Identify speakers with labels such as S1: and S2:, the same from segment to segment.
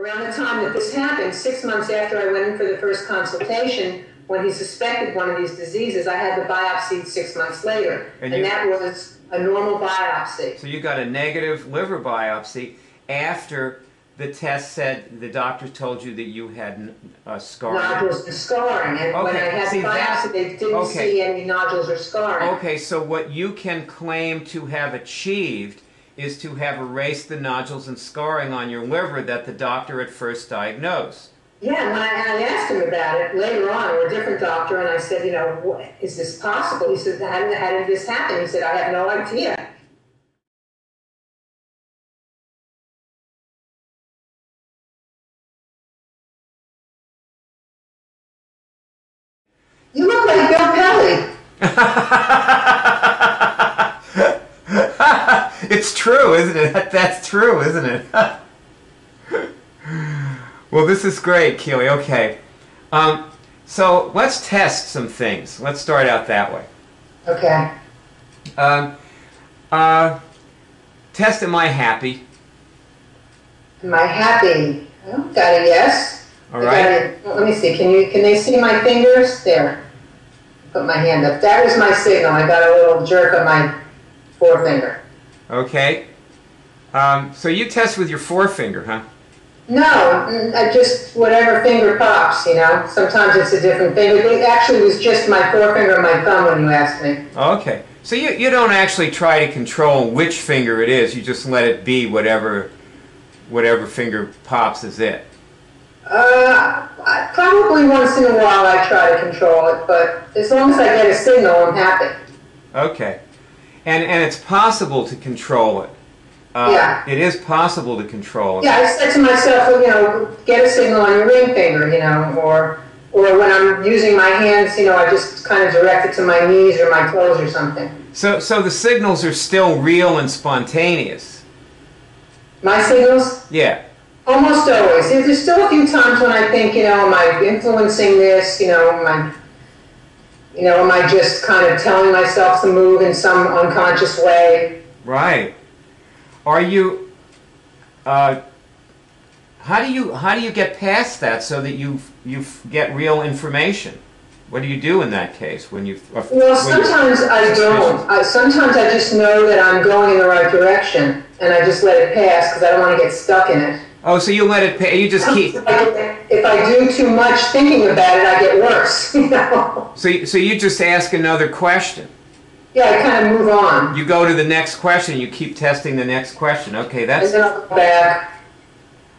S1: Around the time that this happened, 6 months after I went in for the first consultation, when he suspected one of these diseases, I had the biopsy 6 months later. And that was a normal biopsy.
S2: So you got a negative liver biopsy after the test said, the doctor told you that you had scarring.
S1: Nodules and scarring. And when I had the biopsy, they didn't see any nodules or scarring.
S2: Okay, so what you can claim to have achieved is to have erased the nodules and scarring on your liver that the doctor at first diagnosed.
S1: Yeah, when I asked him about it later on, or a different doctor, and I said, you know, is this possible? He said, how did this happen? He said, I have no idea. You look like Bill Pelly.
S2: It's true, isn't it? That's true, isn't it? Well, this is great, Keely. Okay. So let's test some things. Let's start out that way.
S1: Okay.
S2: Test, am I happy?
S1: Am I happy? Oh, got a yes.
S2: All right.
S1: Let me see. Can they see my fingers? There. Put my hand up. That was my signal. I got a little jerk on my forefinger.
S2: Okay. So you test with your forefinger, huh?
S1: No, I just, whatever finger pops, you know. Sometimes it's a different finger. It actually was just my forefinger and my thumb when you asked me.
S2: Okay. So you don't actually try to control which finger it is. You just let it be whatever finger pops is it.
S1: Probably once in a while I try to control it, but as long as I get a signal, I'm happy.
S2: Okay. And it's possible to control it.
S1: Yeah.
S2: It is possible to control it.
S1: Yeah, I said to myself, you know, get a signal on your ring finger, you know, or when I'm using my hands, you know, I just kind of direct it to my knees or my toes or something.
S2: So the signals are still real and spontaneous.
S1: My signals?
S2: Yeah.
S1: Almost always. There's still a few times when I think, you know, am I influencing this? You know, am I just kind of telling myself to move in some unconscious way?
S2: Right. Are you? How do you get past that so that you get real information? What do you do in that case when you?
S1: Well, sometimes I don't. Sometimes I just know that I'm going in the right direction, and I just let it pass because I don't want to get stuck in it.
S2: Oh, so you let it pass. You just keep.
S1: If I do too much thinking about it, I get worse. You know.
S2: So you just ask another question.
S1: Yeah, I kind of move on.
S2: You go to the next question. You keep testing the next question. Okay, that's.
S1: And then I'll go back.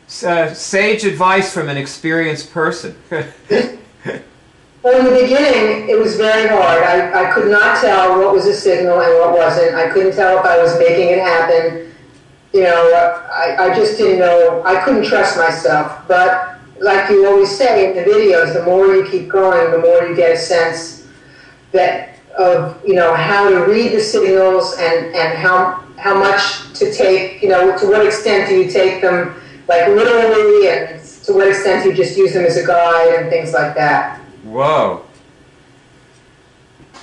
S2: Sage advice from an experienced person.
S1: Well, in the beginning, it was very hard. I could not tell what was a signal and what wasn't. I couldn't tell if I was making it happen. You know, I just didn't know. I couldn't trust myself. But like you always say in the videos, the more you keep going, the more you get a sense of, you know, how to read the signals and how much to take, you know, to what extent do you take them, like literally, and to what extent do you just use them as a guide and things like that.
S2: Whoa.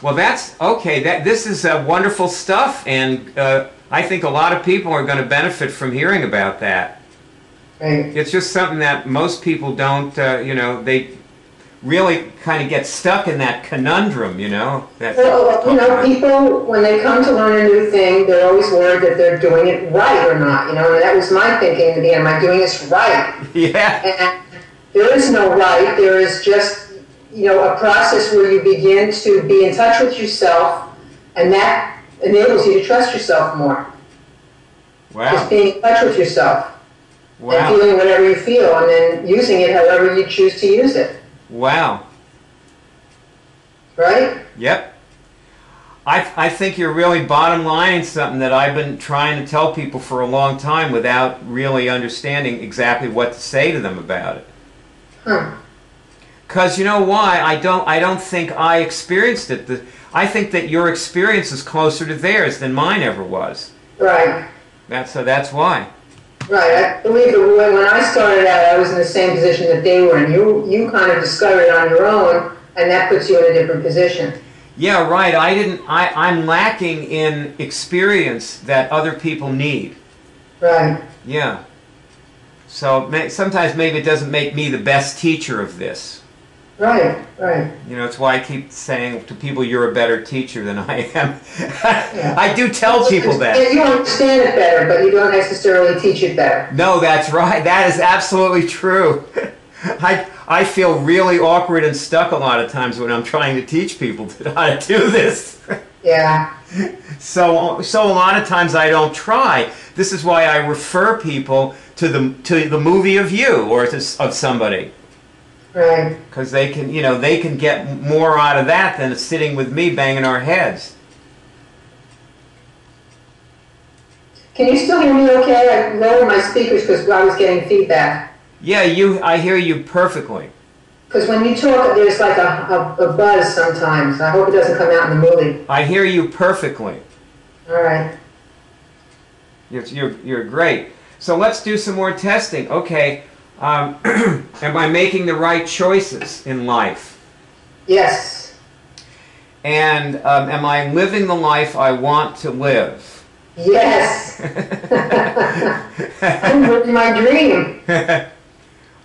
S2: Well, that's okay. This is wonderful stuff, and I think a lot of people are going to benefit from hearing about that.
S1: Right.
S2: It's just something that most people don't, you know, they really kind of get stuck in that conundrum, you know.
S1: Well, you know, people, when they come to learn a new thing, they're always worried that they're doing it right or not, you know, and that was my thinking in the beginning. Am I doing this right?
S2: Yeah.
S1: And there is no right. There is just, you know, a process where you begin to be in touch with yourself, and that enables you to trust yourself more.
S2: Wow.
S1: Just being in touch with yourself.
S2: Wow.
S1: And feeling whatever you feel, and then using it however you choose to use it.
S2: Wow.
S1: Right?
S2: Yep. I think you're really bottom lining something that I've been trying to tell people for a long time without really understanding exactly what to say to them about it.
S1: Huh. Because
S2: you know why? I don't think I experienced it. I think that your experience is closer to theirs than mine ever was.
S1: Right.
S2: That's why.
S1: Right. I believe that when I started out, I was in the same position that they were in. You kind of discovered it on your own, and that puts you in a different position.
S2: Yeah, right. I'm lacking in experience that other people need.
S1: Right.
S2: Yeah. So sometimes maybe it doesn't make me the best teacher of this.
S1: Right, right.
S2: You know, it's why I keep saying to people, you're a better teacher than I am.
S1: Yeah.
S2: I do tell people that.
S1: You understand it better, but you don't necessarily teach it better.
S2: No, that's right. That is absolutely true. I feel really awkward and stuck a lot of times when I'm trying to teach people how to do this.
S1: Yeah.
S2: So a lot of times I don't try. This is why I refer people to the movie of you or of somebody.
S1: Right.
S2: Because they can get more out of that than sitting with me banging our heads.
S1: Can you still hear me okay? I lowered my speakers because I was getting feedback.
S2: Yeah, I hear you perfectly.
S1: Because when you talk, there's like a buzz sometimes. I hope it doesn't come out in the movie.
S2: I hear you perfectly.
S1: All right.
S2: You're great. So let's do some more testing. Okay. Am I making the right choices in life?
S1: Yes.
S2: And am I living the life I want to live?
S1: Yes. I'm living my dream.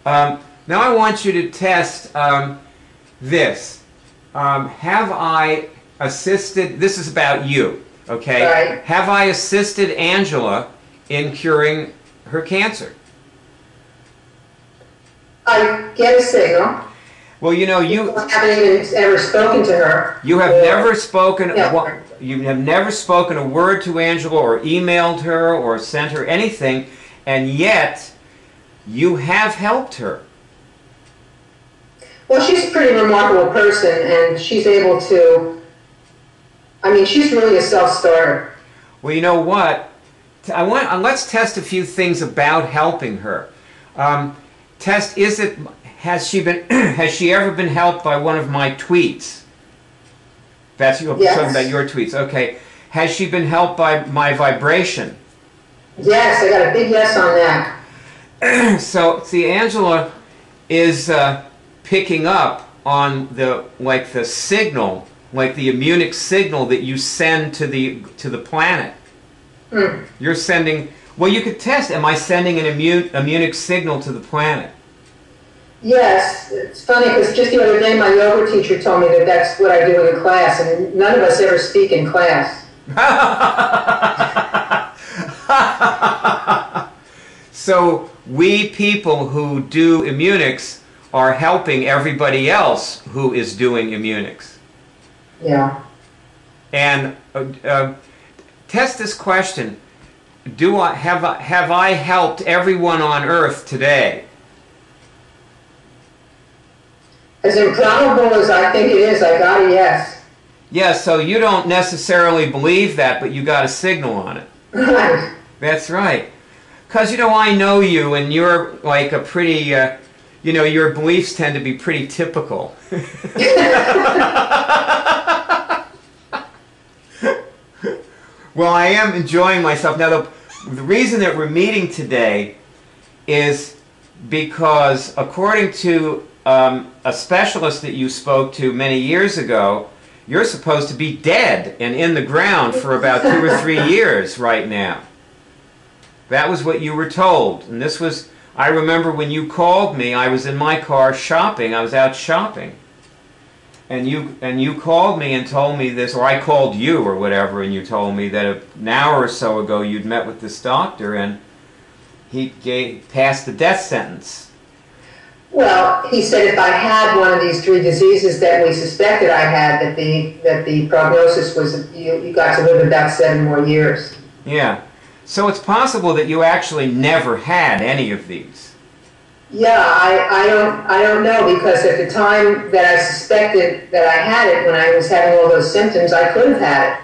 S2: Now I want you to test this. Have I assisted, this is about you, okay?
S1: Right.
S2: Have I assisted Angela in curing her cancer?
S1: I get a signal.
S2: Well, you know, you
S1: haven't even ever spoken to her.
S2: You have never spoken.
S1: Yeah.
S2: You have never spoken a word to Angela, or emailed her, or sent her anything, and yet you have helped her.
S1: Well, she's a pretty remarkable person, and she's able to. I mean, she's really a self-starter.
S2: Well, you know what? Let's test a few things about helping her. Has she ever been helped by one of my tweets? That's you.
S1: Yes.
S2: Talking about your tweets. Okay. Has she been helped by my vibration?
S1: Yes, I got a big yes on that.
S2: So, see, Angela is picking up on the signal, like the IMMUNICS signal that you send to the planet.
S1: Hmm.
S2: You're sending. Well, you could test. Am I sending an IMMUNICS signal to the planet?
S1: Yes, it's funny because just the other day my yoga teacher told me that that's what I do in class, and none of us ever speak in class.
S2: So we people who do IMMUNICS are helping everybody else who is doing IMMUNICS.
S1: Yeah.
S2: And test this question: have I helped everyone on Earth today?
S1: As improbable as I think it is, I got a yes.
S2: Yeah, so you don't necessarily believe that, but you got a signal on it.
S1: Right.
S2: That's right. Because, you know, I know you, and you're like a pretty, you know, your beliefs tend to be pretty typical. Well, I am enjoying myself. Now, the reason that we're meeting today is because, according to a specialist that you spoke to many years ago, you're supposed to be dead and in the ground for about 2 or 3 years right now. That was what you were told. And this was, I remember when you called me, I was in my car shopping. I was out shopping. And you called me and told me this, or I called you or whatever, and you told me that an hour or so ago you'd met with this doctor and he passed the death sentence.
S1: Well, he said if I had one of these 3 diseases that we suspected I had, that the prognosis was you got to live about 7 more years.
S2: Yeah. So it's possible that you actually never had any of these.
S1: Yeah, I don't know, because at the time that I suspected that I had it, when I was having all those symptoms, I could have had it.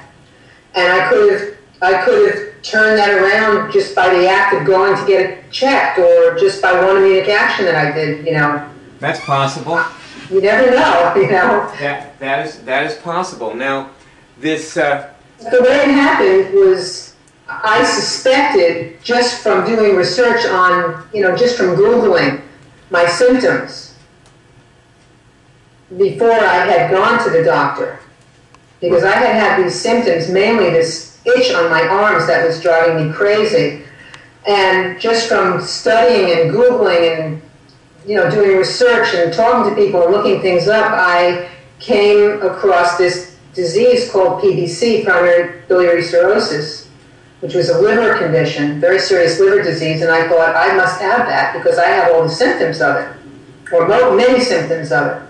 S1: And I could have turned that around just by the act of going to get it checked, or just by one immunic action that I did, you know.
S2: That's possible.
S1: You never know, you know.
S2: That is possible. Now, this...
S1: The way it happened was, I suspected, just from doing research on, you know, just from Googling my symptoms, before I had gone to the doctor. Because I had these symptoms, mainly this itch on my arms that was driving me crazy. And just from studying and Googling and, doing research and talking to people and looking things up, I came across this disease called PBC, primary biliary cirrhosis, which was a liver condition, very serious liver disease, and I thought I must have that because I have all the symptoms of it, or many symptoms of it.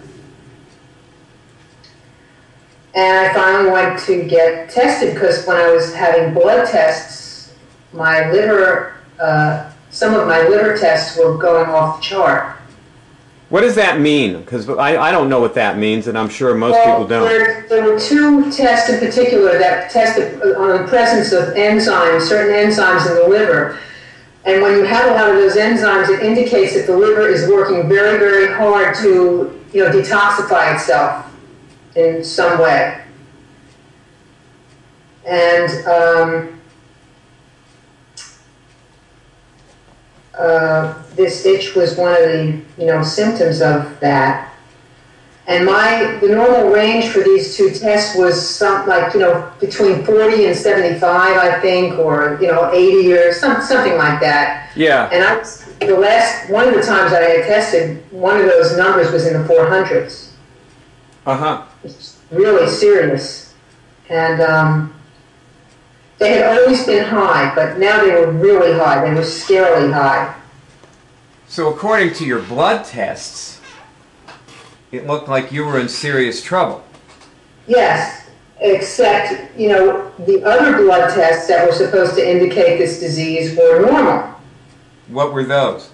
S1: And I finally went to get tested because when I was having blood tests, my liver, some of my liver tests were going off the chart.
S2: What does that mean? Because I don't know what that means, and I'm sure most people don't.
S1: There were two tests in particular that tested on the presence of enzymes, certain enzymes in the liver. And when you have a lot of those enzymes, it indicates that the liver is working very, very hard to, detoxify itself in some way. And this itch was one of the, symptoms of that. And the normal range for these two tests was between 40 and 75, I think, or, 80 or something like that.
S2: Yeah.
S1: And one of the times I had tested, one of those numbers was in the 400s.
S2: Uh-huh.
S1: It's really serious. And they had always been high, but now they were really high. They were scarily high.
S2: So according to your blood tests, it looked like you were in serious trouble.
S1: Yes, except, the other blood tests that were supposed to indicate this disease were normal.
S2: What were those?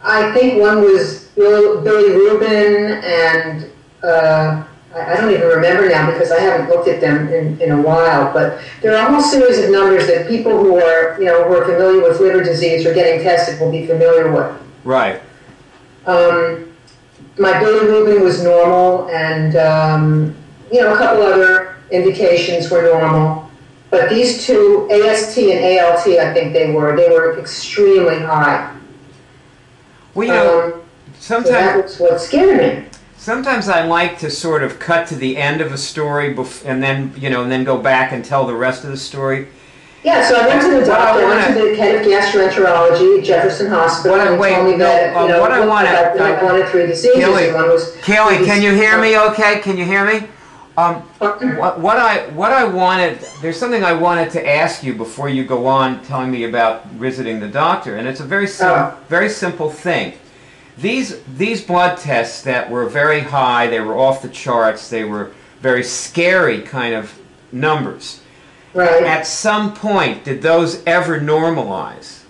S1: I think one was bilirubin and I don't even remember now because I haven't looked at them in a while, but there are a whole series of numbers that people who are, who are familiar with liver disease or getting tested will be familiar with.
S2: Right.
S1: My bilirubin was normal, and, a couple other indications were normal. But these two, AST and ALT, I think they were extremely high.
S2: Well, sometimes
S1: so that was what scared me.
S2: Sometimes I like to sort of cut to the end of a story and then, and then go back and tell the rest of the story.
S1: Yeah, so I went to the doctor, I went to the head of gastroenterology at Jefferson Hospital, and he told me that, I wanted 3 diseases, and one was...
S2: Keely, can you hear me okay? Can you hear me? What I wanted, there's something I wanted to ask you before you go on telling me about visiting the doctor, and it's a very simple thing. These blood tests that were very high, they were off the charts, they were very scary kind of numbers.
S1: Right.
S2: At some point, did those ever normalize?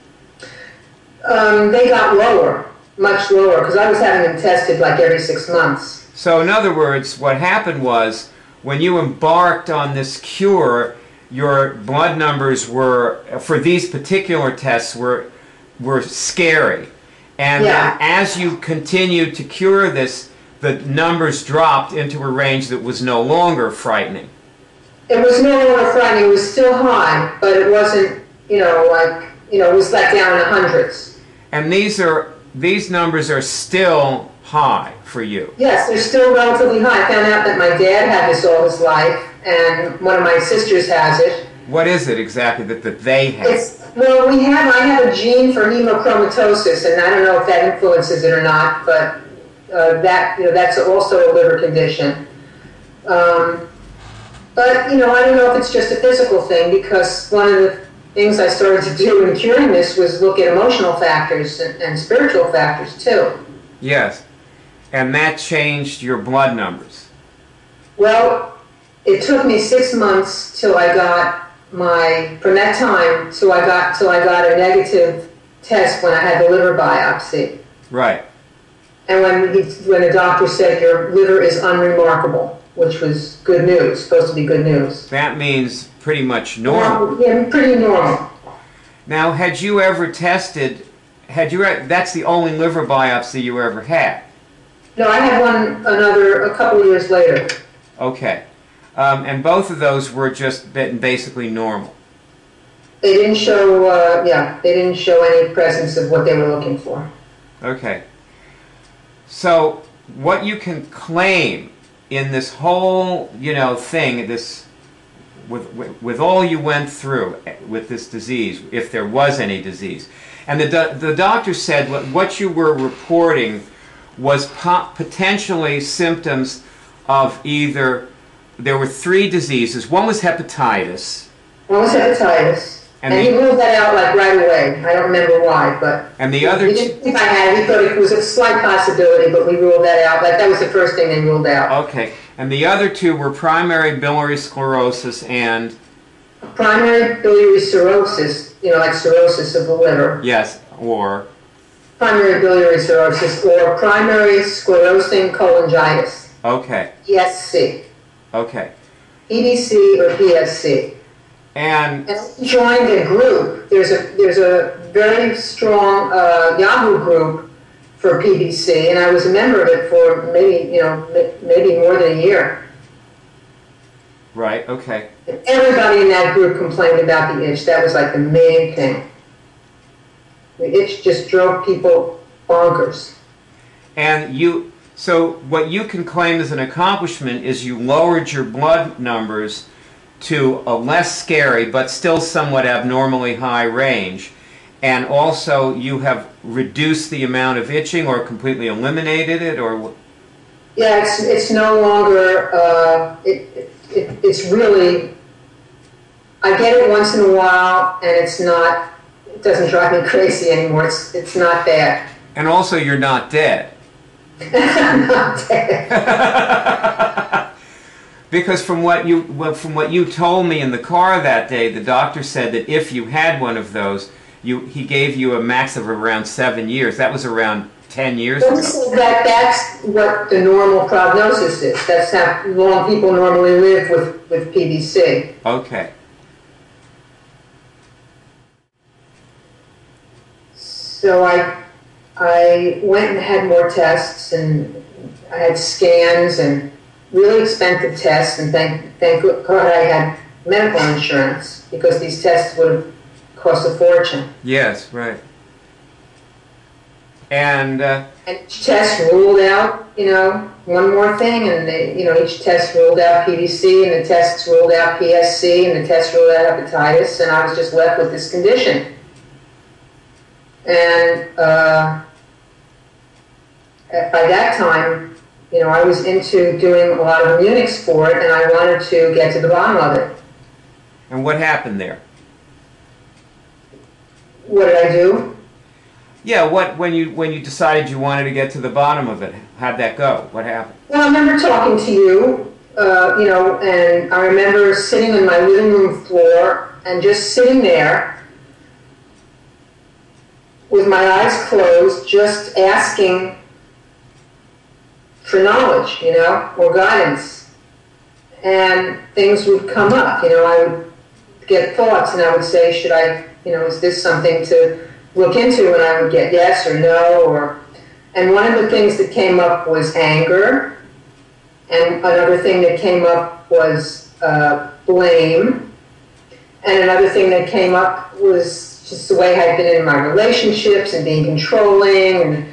S1: They got lower, much lower, because I was having them tested like every 6 months.
S2: So in other words, what happened was, when you embarked on this cure, your blood numbers were, for these particular tests, were scary. And then as you continued to cure this, the numbers dropped into a range that was no longer frightening.
S1: It was no longer frightening. It was still high, but it wasn't, it was like down in the hundreds.
S2: And these numbers are still high for you.
S1: Yes, they're still relatively high. I found out that my dad had this all his life, and one of my sisters has it.
S2: What is it exactly that they have?
S1: I have a gene for hemochromatosis, and I don't know if that influences it or not, but that's also a liver condition. But, I don't know if it's just a physical thing, because one of the things I started to do in curing this was look at emotional factors and spiritual factors, too.
S2: Yes. And that changed your blood numbers.
S1: Well, it took me 6 months till I got from that time till I got a negative test when I had the liver biopsy.
S2: Right.
S1: And when the doctor said your liver is unremarkable, which was good news, supposed to be good news.
S2: That means pretty much normal.
S1: Yeah, pretty normal.
S2: Now, had you ever tested, that's the only liver biopsy you ever had?
S1: No, I had a couple of years later.
S2: Okay. And both of those were just basically normal.
S1: They didn't show, they didn't show any presence of what they were looking for.
S2: Okay. So, what you can claim in this whole, thing, with all you went through with this disease, if there was any disease, and the doctor said what you were reporting was potentially symptoms of either, there were 3 diseases. One was hepatitis.
S1: One was hepatitis. And he ruled that out like right away. I don't remember why, but
S2: and the other,
S1: he didn't think I had it. He thought it was a slight possibility, but we ruled that out. Like that was the first thing they ruled out.
S2: Okay. And the other 2 were primary biliary sclerosis and
S1: primary biliary cirrhosis, like cirrhosis of the liver.
S2: Yes, or
S1: primary biliary cirrhosis or primary sclerosing cholangitis.
S2: Okay.
S1: PSC.
S2: Okay.
S1: PBC or PSC.
S2: And
S1: he joined a group. There's a very strong Yahoo group for PBC, and I was a member of it for maybe more than a year.
S2: Right. Okay.
S1: And everybody in that group complained about the itch. That was like the main thing. The itch just drove people bonkers.
S2: And so what you can claim as an accomplishment is you lowered your blood numbers to a less scary but still somewhat abnormally high range, and also you have reduced the amount of itching or completely eliminated it, or
S1: yeah, it's no longer it's really, I get it once in a while and it doesn't drive me crazy anymore. It's not bad.
S2: And also you're not dead.
S1: I'm not dead.
S2: Because from what you told me in the car that day, the doctor said that if you had one of those, he gave you a max of around 7 years. That was around 10 years ago.
S1: That's what the normal prognosis is. That's how long people normally live with PBC.
S2: Okay.
S1: So I went and had more tests, and I had scans and really expensive tests, and thank God I had medical insurance, because these tests would have cost a fortune.
S2: Yes, right. And
S1: each test ruled out, one more thing, and each test ruled out PBC, and the tests ruled out PSC, and the test ruled out hepatitis, and I was just left with this condition. And by that time, I was into doing a lot of IMMUNICS for it, and I wanted to get to the bottom of it.
S2: And what happened there?
S1: What did I do?
S2: Yeah, when you decided you wanted to get to the bottom of it, how'd that go? What happened?
S1: Well, I remember talking to you, and I remember sitting on my living room floor and just sitting there with my eyes closed, just asking for knowledge, or guidance. And things would come up, I would get thoughts, and I would say, should I, is this something to look into? And I would get yes or no, and one of the things that came up was anger, and another thing that came up was blame, and another thing that came up was just the way I'd been in my relationships and being controlling, and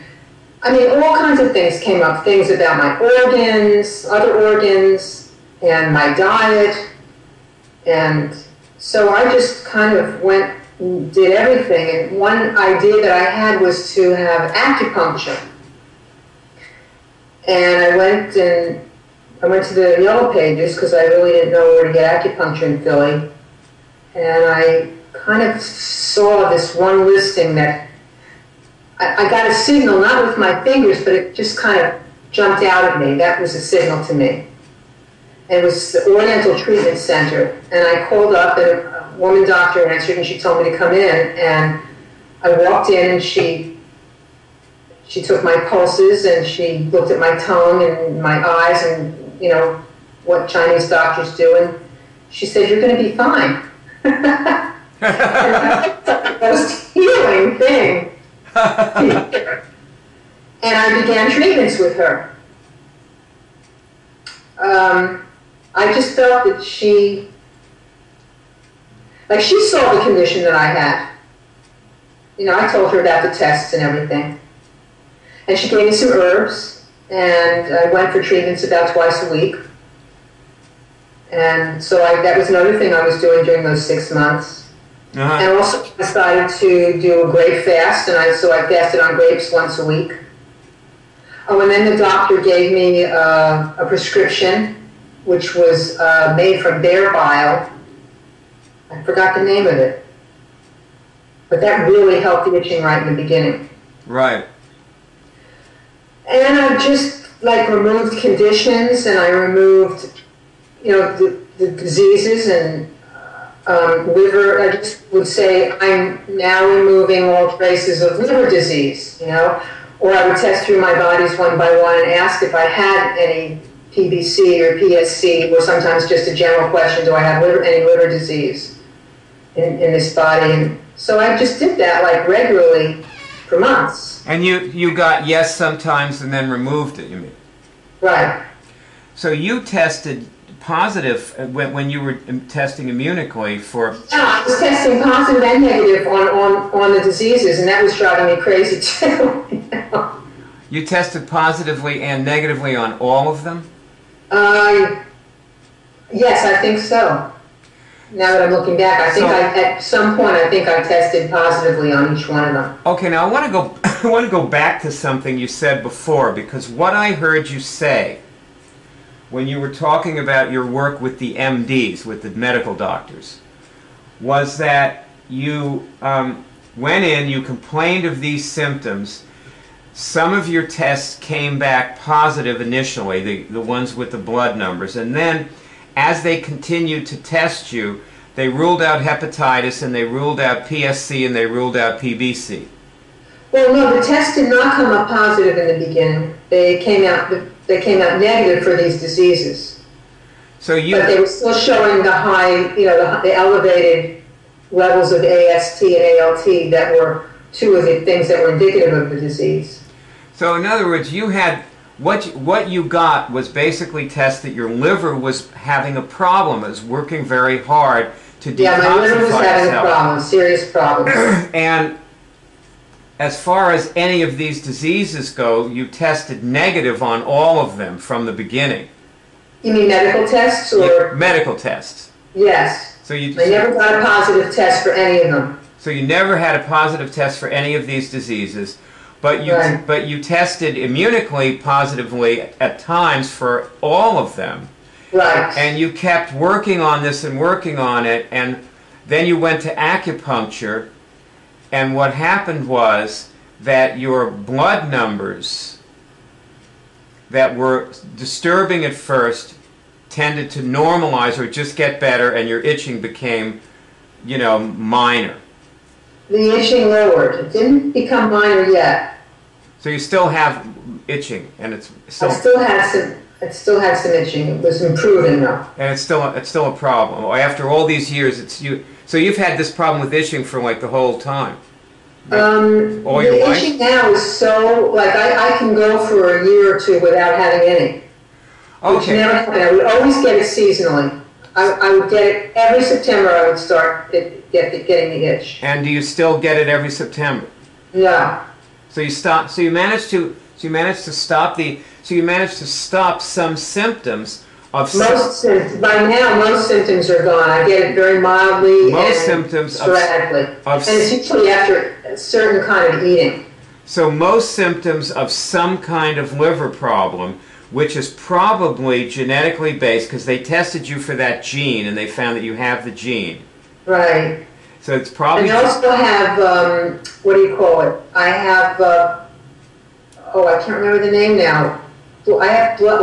S1: all kinds of things came up, things about my organs, other organs, and my diet. And so I just kind of went and did everything. And one idea that I had was to have acupuncture. And I went to the Yellow Pages, because I really didn't know where to get acupuncture in Philly. And I kind of saw this one listing that I got a signal, not with my fingers, but it just kind of jumped out at me. That was a signal to me. It was the Oriental Treatment Center. And I called up, and a woman doctor answered, and she told me to come in. And I walked in, and she took my pulses, and she looked at my tongue and my eyes, and, what Chinese doctors do. And she said, "You're going to be fine." That was healing thing. And I began treatments with her. I just felt that she saw the condition that I had. I told her about the tests and everything. And she gave me some herbs, and I went for treatments about twice a week. And so that was another thing I was doing during those 6 months. And also decided to do a grape fast, and so I fasted on grapes once a week. Oh, and then the doctor gave me a prescription, which was made from bear bile. I forgot the name of it. But that really helped the itching right in the beginning.
S2: Right.
S1: And I just removed conditions, and I removed, the diseases and liver. I just would say I'm now removing all traces of liver disease, or I would test through my bodies one by one and ask if I had any PBC or PSC, or sometimes just a general question, do I have any liver disease in this body? And so I just did that regularly for months.
S2: And you got yes sometimes and then removed it, you mean?
S1: Right.
S2: So you tested positive when you were testing immunically for...
S1: No, I was testing positive and negative on the diseases, and that was driving me crazy too.
S2: You tested positively and negatively on all of them?
S1: Yes, I think so. Now that I'm looking back, I think at some point I tested positively on each one of them.
S2: Okay, now I want to go back to something you said before, because what I heard you say when you were talking about your work with the MDs, with the medical doctors, was that you went in, you complained of these symptoms. Some of your tests came back positive initially, the ones with the blood numbers, and then as they continued to test you, they ruled out hepatitis, and they ruled out PSC, and they ruled out PBC.
S1: Well, no, the tests did not come up positive in the beginning. They came out negative for these diseases. But they were still showing the high, the elevated levels of AST and ALT that were two of the things that were indicative of the disease.
S2: So in other words, you had what you got was basically tests that your liver was having a problem, it was working very hard to detoxify itself.
S1: Yeah, my liver was having a problem, serious problems.
S2: And as far as any of these diseases go, you tested negative on all of them from the beginning.
S1: You mean medical tests or?
S2: Medical tests.
S1: Yes.
S2: So I
S1: never got a positive test for any of them.
S2: So you never had a positive test for any of these diseases, but you tested immunically positively at times for all of them.
S1: Right.
S2: And you kept working on this and working on it, and then you went to acupuncture, and what happened was that your blood numbers that were disturbing at first tended to normalize or just get better, and your itching became, minor.
S1: The itching lowered. It didn't become minor yet.
S2: So you still have itching, and it's still...
S1: It still had some itching. It was improving though. And
S2: it's still a problem. After all these years, so you've had this problem with itching for the whole time. All your life?
S1: The itching now is so I can go for a year or two without having any.
S2: Okay.
S1: Which never happened. I would always get it seasonally. I would get it every September. I would start getting the itch.
S2: And do you still get it every September?
S1: No.
S2: So you stop. So you managed to stop some symptoms of.
S1: By now, most symptoms are gone. I get it very mildly and sporadically, and it's usually after a certain kind of eating.
S2: So most symptoms of some kind of liver problem, which is probably genetically based, because they tested you for that gene and they found that you have the gene.
S1: Right.
S2: So it's probably.
S1: And I also have what do you call it? I have I can't remember the name now. I have blood,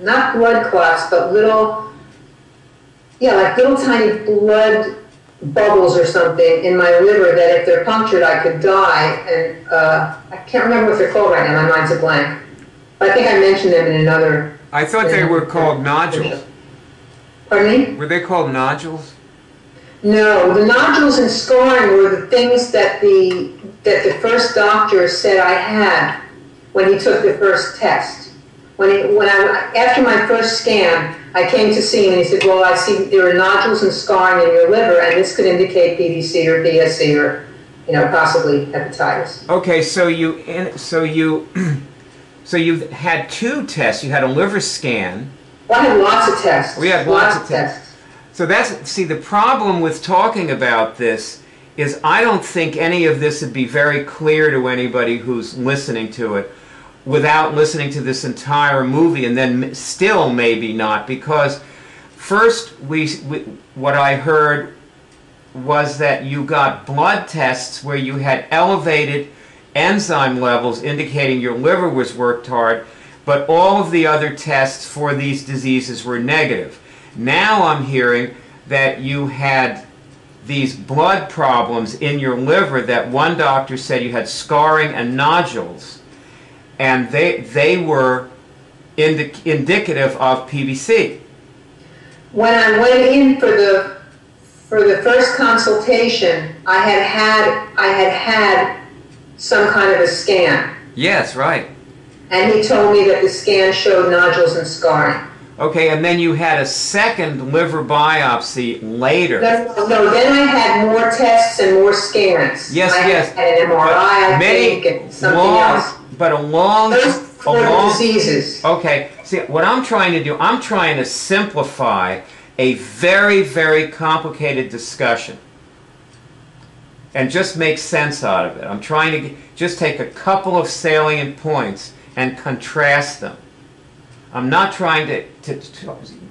S1: not blood clots, but little tiny blood bubbles or something in my liver that if they're punctured I could die, and I can't remember what they're called right now, my mind's a blank. But I think I mentioned them in another...
S2: I thought they were called nodules.
S1: Pardon me?
S2: Were they called nodules?
S1: No, the nodules and scarring were the things that the first doctor said I had when he took the first test. After my first scan, I came to see him and he said, well, I see there are nodules and scarring in your liver, and this could indicate PBC or PSC or, possibly hepatitis.
S2: Okay, so you had two tests. You had a liver scan,
S1: Well, I had lots of tests.
S2: We had lots of tests. So see, the problem with talking about this is I don't think any of this would be very clear to anybody who's listening to it without listening to this entire movie, and then still maybe not, because first what I heard was that you got blood tests where you had elevated enzyme levels indicating your liver was worked hard, but all of the other tests for these diseases were negative. Now I'm hearing that you had these blood problems in your liver that one doctor said you had scarring and nodules, and they were indicative of PBC.
S1: When I went in for the first consultation, I had had some kind of a scan.
S2: Yes, right.
S1: And he told me that the scan showed nodules and scarring.
S2: Okay, and then you had a second liver biopsy later.
S1: No, then I had more tests and more scans.
S2: Yes,
S1: I had an MRI, I think, and something else.
S2: But
S1: Those diseases.
S2: Okay, see, what I'm trying to do, I'm trying to simplify a very, very complicated discussion and just make sense out of it. I'm trying to just take a couple of salient points and contrast them. I'm not trying to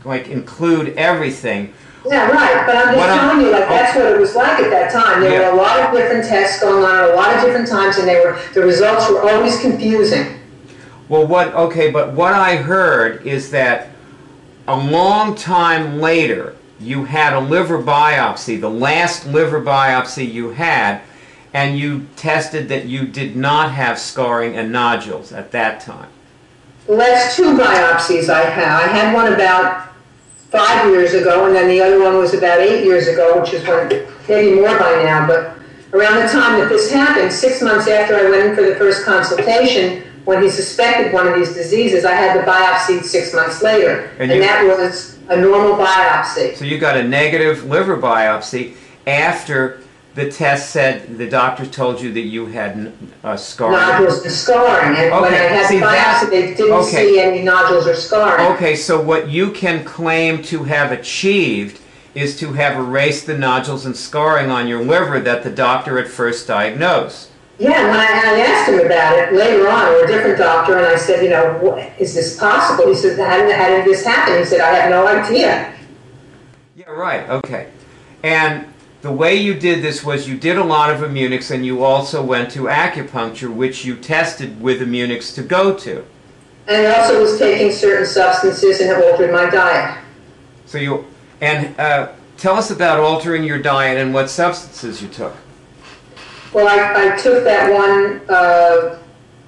S2: like include everything.
S1: Yeah, right. But I'm just telling you, like, that's what it was like at that time. There were a lot of different tests going on at a lot of different times, and the results were always confusing.
S2: Well, but what I heard is that a long time later, you had a liver biopsy, the last liver biopsy you had, and you tested that you did not have scarring and nodules at that time.
S1: The last two biopsies I had one about 5 years ago, and then the other one was about 8 years ago, which is maybe more by now, but around the time that this happened, 6 months after I went in for the first consultation, when he suspected one of these diseases, I had the biopsy 6 months later, and that was a normal biopsy.
S2: So you got a negative liver biopsy after the test said, the doctor told you that you had scarring.
S1: Nodules and scarring, and when I had the biopsy, they didn't see any nodules or scarring.
S2: Okay, so what you can claim to have achieved is to have erased the nodules and scarring on your liver that the doctor at first diagnosed.
S1: Yeah, when I asked him about it later on, or a different doctor, and I said, is this possible? He said, how did this happen? He said, I have no idea.
S2: Yeah, right, okay. And the way you did this was you did a lot of IMMUNICS, and you also went to acupuncture, which you tested with IMMUNICS to go to.
S1: And I also was taking certain substances and have altered my diet.
S2: So tell us about altering your diet and what substances you took.
S1: Well, I took that one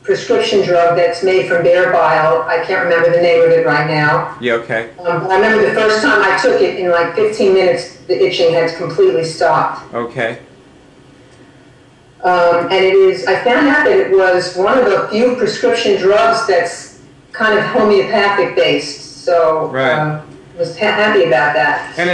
S1: prescription drug that's made from bear bile. I can't remember the name of it right now.
S2: Yeah, okay.
S1: I remember the first time I took it, in like 15 minutes, the itching had completely stopped.
S2: Okay.
S1: And I found out that it was one of the few prescription drugs that's kind of homeopathic based. So
S2: right.
S1: Was happy about that.
S2: And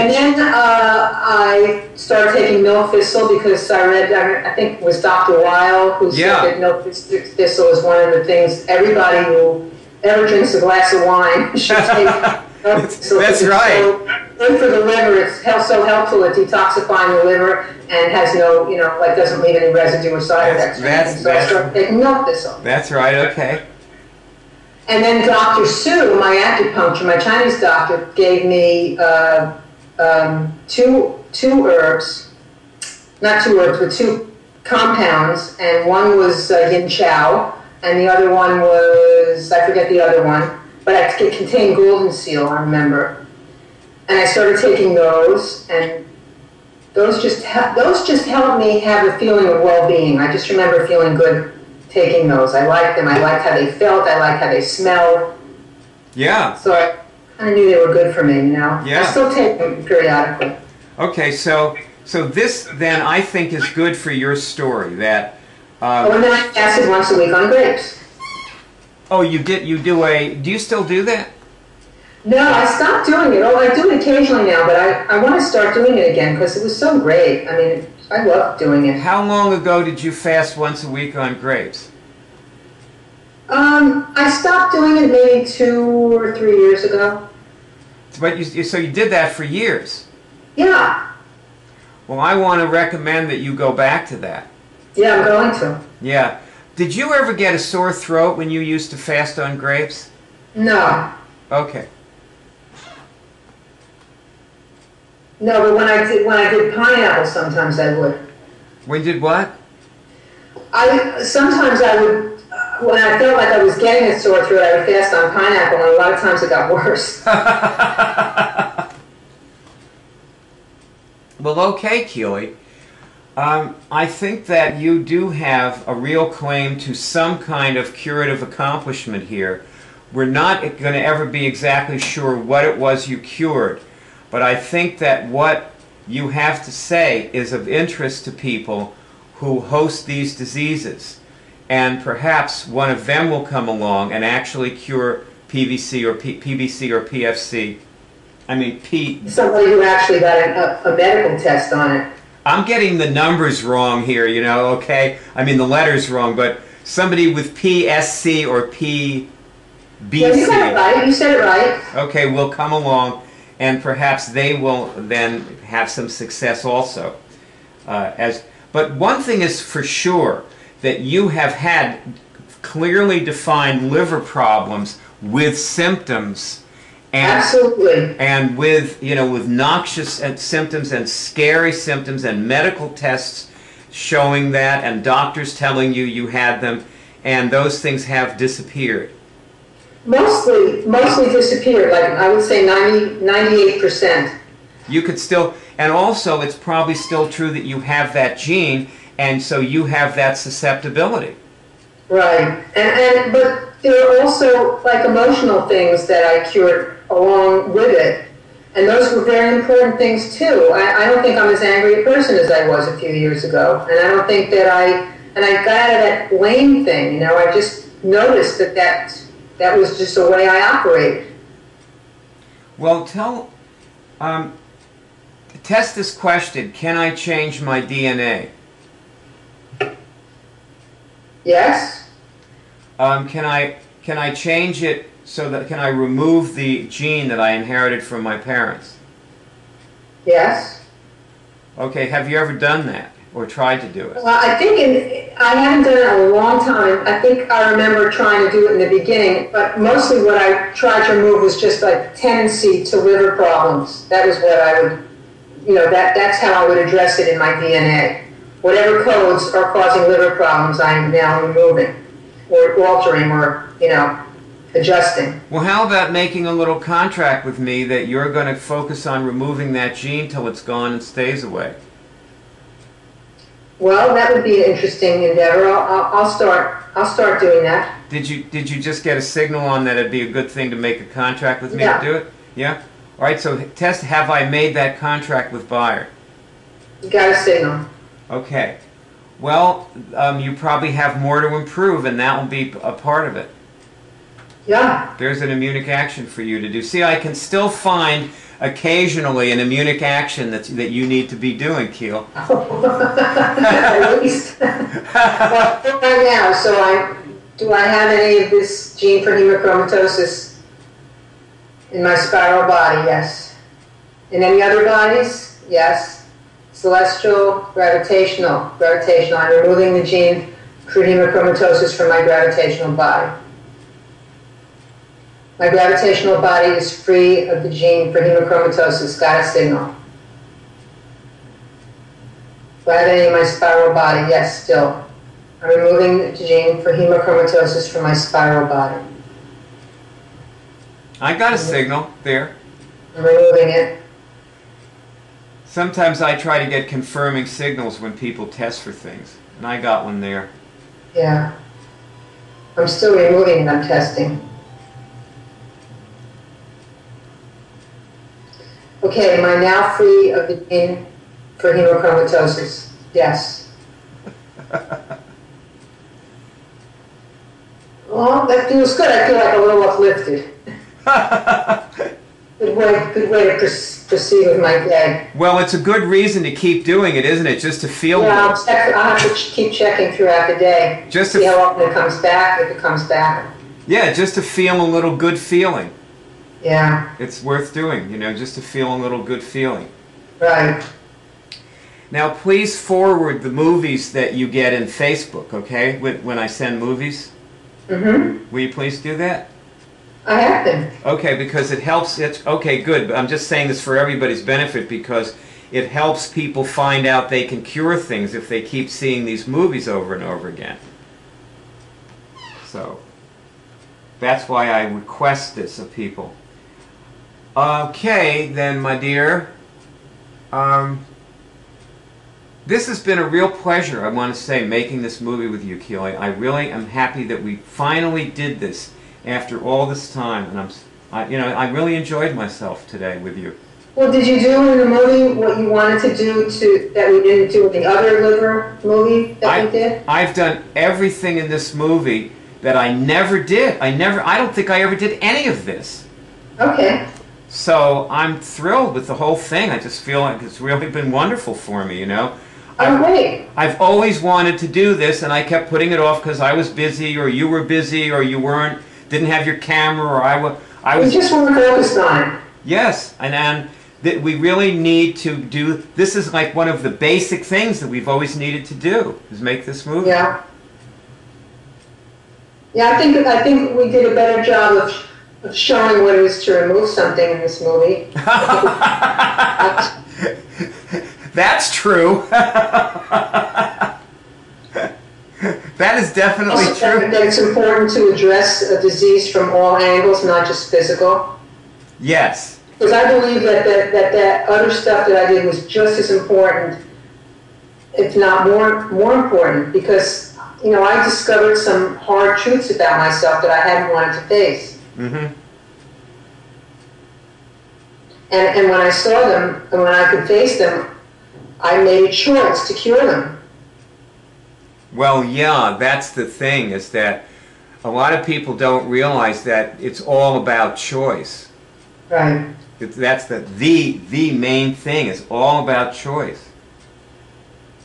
S1: then I started taking milk thistle because I read, I think it was Dr. Weil who said that milk thistle is one of the things everybody who ever drinks a glass of wine should take milk thistle.
S2: That's right.
S1: So good for the liver. It's so helpful at detoxifying the liver and has no, doesn't leave any residue or side effects. So I started taking milk thistle.
S2: That's right, okay.
S1: And then Dr. Su, my acupuncture, my Chinese doctor, gave me two herbs, not two herbs, but two compounds, and one was yin chow, and the other one was, I forget the other one, but it contained golden seal, I remember. And I started taking those, and those just helped me have a feeling of well-being. I just remember feeling good taking those. I liked them. I liked how they felt. I liked how they smelled.
S2: Yeah.
S1: So I kind of knew they were good for me, Yeah. I still take them periodically.
S2: Okay, so this then I think is good for your story that.
S1: And then I fasted once a week on grapes.
S2: Oh, you do you still do that?
S1: No, I stopped doing it. Oh, I do it occasionally now, but I want to start doing it again because it was so great. I mean, I love doing it.
S2: How long ago did you fast once a week on grapes?
S1: I stopped doing it maybe 2 or 3 years ago.
S2: But so you did that for years.
S1: Yeah.
S2: Well, I want to recommend that you go back to that.
S1: Yeah, I'm going to.
S2: Yeah. Did you ever get a sore throat when you used to fast on grapes?
S1: No.
S2: Okay.
S1: No, but when I did pineapple, sometimes I would.
S2: When you did what?
S1: Sometimes I would, when I felt like I was getting a sore throat, I would fast on pineapple, and a lot of times it got worse.
S2: Well, okay, Keely. I think that you do have a real claim to some kind of curative accomplishment here. We're not going to ever be exactly sure what it was you cured, but I think that what you have to say is of interest to people who host these diseases, and perhaps one of them will come along and actually cure PVC or PBC or PFC. I mean,
S1: Somebody who actually got a medical test on it.
S2: I'm getting the numbers wrong here, you know, okay? I mean, the letters wrong, but somebody with PSC or PBC.
S1: Yeah, you got it right. You said it right.
S2: Okay, will come along, and perhaps they will then have some success also. But one thing is for sure, that you have had clearly defined liver problems with symptoms.
S1: Absolutely.
S2: And with, you know, with noxious symptoms and scary symptoms and medical tests showing that and doctors telling you you had them, and those things have disappeared.
S1: Mostly disappeared, like I would say 98%.
S2: You could still, and also it's probably still true that you have that gene, and so you have that susceptibility.
S1: Right. But there are also like emotional things that I cured along with it. And those were very important things too. I don't think I'm as angry a person as I was a few years ago. And I don't think that I got out of that blame thing, you know. I just noticed that was just the way I operated.
S2: Well, test this question, can I change my DNA?
S1: Yes.
S2: Can I change it so that, can I remove the gene that I inherited from my parents?
S1: Yes.
S2: Okay, have you ever done that or tried to do it?
S1: Well, I haven't done it in a long time. I think I remember trying to do it in the beginning, but mostly what I tried to remove was just like tendency to liver problems. That was what I would, you know, that's how I would address it in my DNA. Whatever codes are causing liver problems, I'm now removing or altering or, you know, adjusting.
S2: Well, how about making a little contract with me that you're going to focus on removing that gene till it's gone and stays away?
S1: Well, that would be an interesting endeavor. I'll start doing that.
S2: Did you just get a signal on that it'd be a good thing to make a contract with me to do it? Yeah. All right. So test. Have I made that contract with Bayer?
S1: You got a signal.
S2: Okay. Well, you probably have more to improve, and that will be a part of it.
S1: Yeah.
S2: There's an immunic action for you to do. See, I can still find occasionally an immunic action that you need to be doing, Keel.
S1: At least. Well, right now, so do I have any of this gene for hemochromatosis in my spiral body? Yes. In any other bodies? Yes. Celestial, gravitational. I'm removing the gene for hemochromatosis from my gravitational body. My gravitational body is free of the gene for hemochromatosis. Got a signal. Do I have any in my spiral body? Yes, still. I'm removing the gene for hemochromatosis from my spiral body.
S2: I got a signal there.
S1: I'm removing it.
S2: Sometimes I try to get confirming signals when people test for things, and I got one there.
S1: Yeah. I'm still removing it. I'm testing. Okay, am I now free of the gene for hemochromatosis? Yes. Well, that feels good. I feel like a little uplifted. Good way to proceed with my day.
S2: Well, it's a good reason to keep doing it, isn't it? Just to feel good.
S1: Yeah, I'll have to keep checking throughout the day.
S2: Just
S1: see how often it comes back, if it comes back.
S2: Yeah, just to feel a little good feeling.
S1: Yeah.
S2: It's worth doing, you know, just to feel a little good feeling.
S1: Right.
S2: Now, please forward the movies that you get in Facebook, okay? When I send movies.
S1: Mm-hmm.
S2: Will you please do that?
S1: I have been.
S2: Okay, because it helps. Okay, good. But I'm just saying this for everybody's benefit because it helps people find out they can cure things if they keep seeing these movies over and over again. So that's why I request this of people. Okay, then, my dear. This has been a real pleasure, I want to say, making this movie with you, Keely. I really am happy that we finally did this after all this time, and I really enjoyed myself today with you.
S1: Well, did you do in the movie what you wanted to do that we didn't do in the other liver movie that we did?
S2: I've done everything in this movie that I never did. I don't think I ever did any of this.
S1: Okay.
S2: So I'm thrilled with the whole thing. I just feel like it's really been wonderful for me, you know.
S1: Oh, great.
S2: I've always wanted to do this, and I kept putting it off because I was busy, or you were busy, or you didn't have your camera, or I was.
S1: You just weren't focused on it.
S2: Yes, and we really need to do. This is like one of the basic things that we've always needed to do, is make this movie.
S1: Yeah. Yeah, I think we did a better job of showing what it is to remove something in this movie.
S2: That's true. That is definitely true.
S1: That it's important to address a disease from all angles, not just physical.
S2: Yes.
S1: Because I believe that other stuff that I did was just as important, if not more important, because you know I discovered some hard truths about myself that I hadn't wanted to face.
S2: Mm-hmm.
S1: And when I saw them, and when I could face them, I made a choice to cure them.
S2: Well, yeah, that's the thing, is that a lot of people don't realize that it's all about choice.
S1: Right.
S2: That's the main thing. It's all about choice.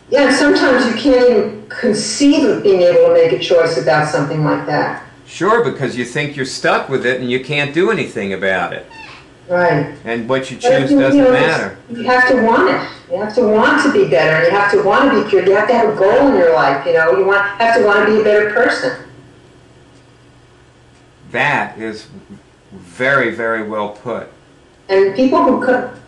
S1: Yeah, and sometimes you can't even conceive of being able to make a choice about something like that.
S2: Sure, because you think you're stuck with it and you can't do anything about it.
S1: Right.
S2: And what you choose doesn't matter.
S1: You have to want it. You have to want to be better, and you have to want to be cured. You have to have a goal in your life, you know. You have to want to be a better person.
S2: That is very, very well put.
S1: And people who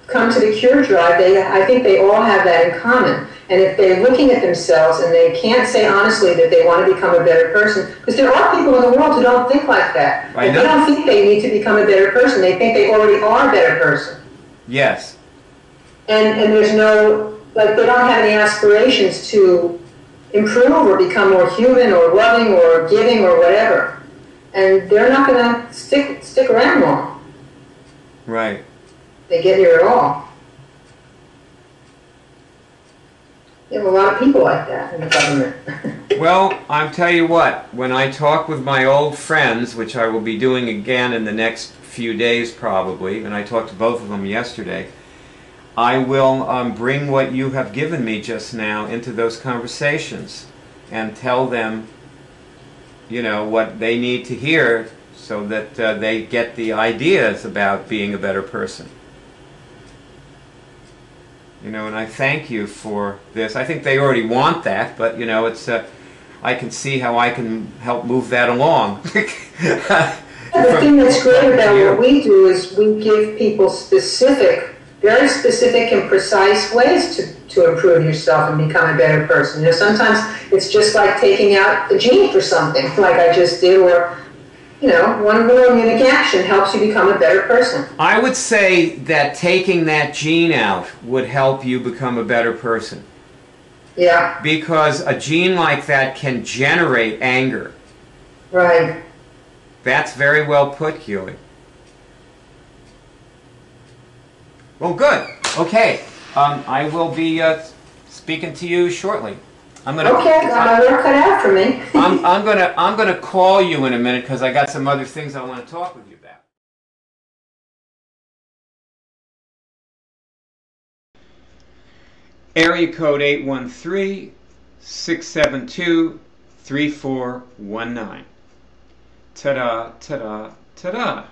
S1: come to the cure drive, I think they all have that in common. And if they're looking at themselves and they can't say honestly that they want to become a better person, because there are people in the world who don't think like that. They don't think they need to become a better person. They think they already are a better person.
S2: Yes.
S1: And there's no, like, they don't have any aspirations to improve or become more human or loving or giving or whatever. And they're not going to stick around long.
S2: Right.
S1: They get here at all. You have a lot of people like that in the government.
S2: Well, I'll tell you what, when I talk with my old friends, which I will be doing again in the next few days probably, and I talked to both of them yesterday, I will bring what you have given me just now into those conversations and tell them, you know, what they need to hear so that they get the ideas about being a better person. You know, and I thank you for this. I think they already want that, but, you know, it's I can see how I can help move that along.
S1: The thing that's great about what we do is we give people very specific and precise ways to improve yourself and become a better person. You know, sometimes it's just like taking out a gene for something, like I just did, or, you know, one little immunic action helps you become a better person.
S2: I would say that taking that gene out would help you become a better person.
S1: Yeah.
S2: Because a gene like that can generate anger.
S1: Right.
S2: That's very well put, Keely. Well, good. Okay. I will be speaking to you shortly.
S1: Okay, got my work cut out for me.
S2: I'm gonna call you in a minute because I got some other things I want to talk with you about. Area code 813-672-3419. Ta-da, ta-da, ta-da.